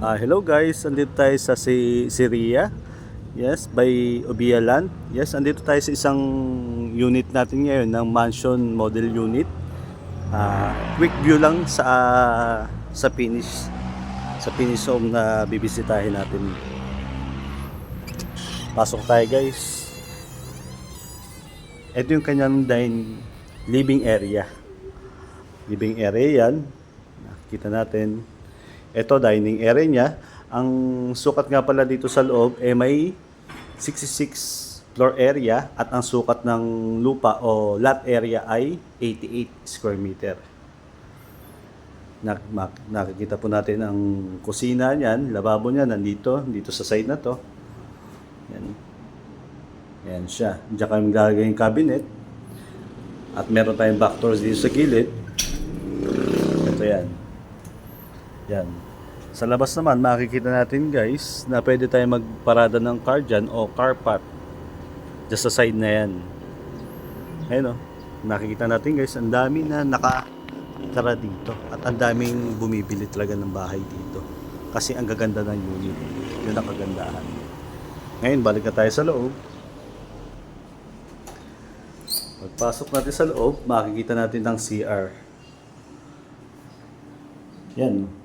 Hello guys, andito tayo sa Syria. Yes, by Obialand. Yes, andito tayo sa isang unit natin ngayon ng mansion model unit. Quick view lang sa finish home na bibisitahin natin. Pasok tayo guys. Ito yung kanyang living area. Living area yan. Nakikita natin. Ito, dining area niya. Ang sukat nga pala dito sa loob may 66 floor area at ang sukat ng lupa o lot area ay 88 square meter. Nakikita po natin ang kusina niyan, lababo niya nandito sa side na to. Yan. Yan siya. Diyan kami maglalagay yung cabinet. At meron tayong back doors dito sa gilid. Ito yan. Yan. Sa labas naman, makikita natin guys na pwede tayong magparada ng car dyan o car park just sa side na yan. Ayun o. Nakikita natin guys, ang dami na nakatara dito. At ang daming bumibili talaga ng bahay dito. Kasi ang gaganda ng unit. Yun ang kagandahan. Ngayon, balik na tayo sa loob. Pagpasok natin sa loob, makikita natin ang CR. Yan.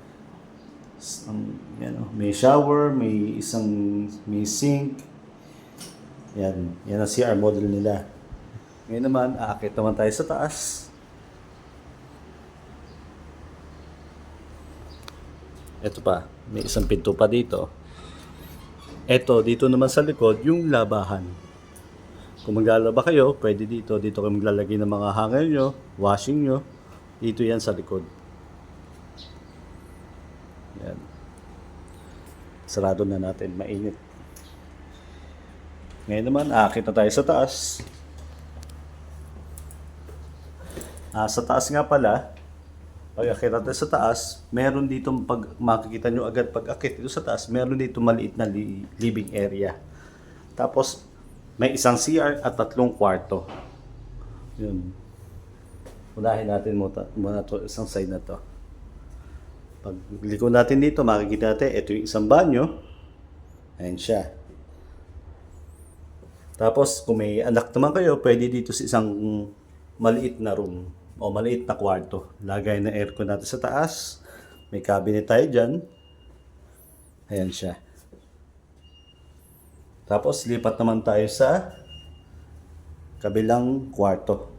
May shower, may sink. Yan ang CR model nila. Ngayon naman, aakit naman tayo sa taas. Ito pa, may isang pinto pa dito. Dito naman sa likod, yung labahan. Kung maglalaba kayo, pwede dito. Dito kayo maglalagay ng mga hanger nyo, washing nyo. Dito yan sa likod. Yan. Sarado na natin, mainit. Ngayon naman, aakit na tayo sa taas. Sa taas nga pala, pag akit natin sa taas, meron dito, pag makikita nyo agad pag akit dito sa taas, meron dito maliit na living area. Tapos, may isang CR at 3 kwarto. Yun. Unahin natin muna to, isang side na to. Pag liko natin dito, makikita natin, ito yung isang banyo. Ayan siya. Tapos, kung may anak naman kayo, pwede dito sa isang maliit na room o maliit na kwarto. Lagay na aircon natin sa taas. May cabinet tayo dyan. Ayan siya. Tapos, lipat naman tayo sa kabilang kwarto.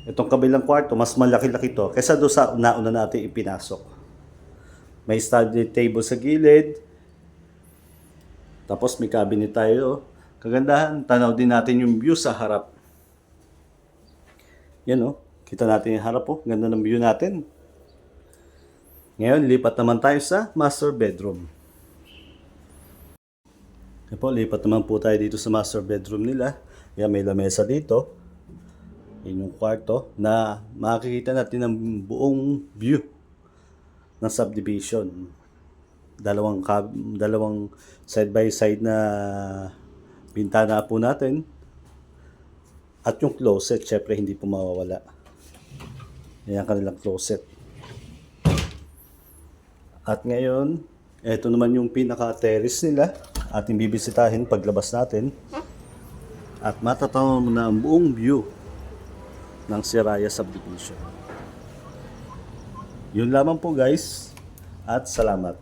Itong kabilang kwarto, mas malaki-laki to kaysa doon sa nauna natin ipinasok. May study table sa gilid. Tapos may cabinet tayo. Kagandahan, tanaw din natin yung view sa harap. Yan o, kita natin yung harap o. Ganda ng view natin. Ngayon, lipat naman tayo sa master bedroom. Yan po, lipat naman po tayo dito sa master bedroom nila. Yan, may lamesa dito. Yan yung kwarto na makikita natin ang buong view ng subdivision. Dalawang side by side na bintana po natin. At yung closet, syempre hindi po mawawala. Yan ang kanilang closet. At ngayon, ito naman yung pinaka-terrace nila. Ating bibisitahin paglabas natin. At matatanaw mo na ang buong view ng Siraya Subdivision. Yun lamang po guys, at salamat.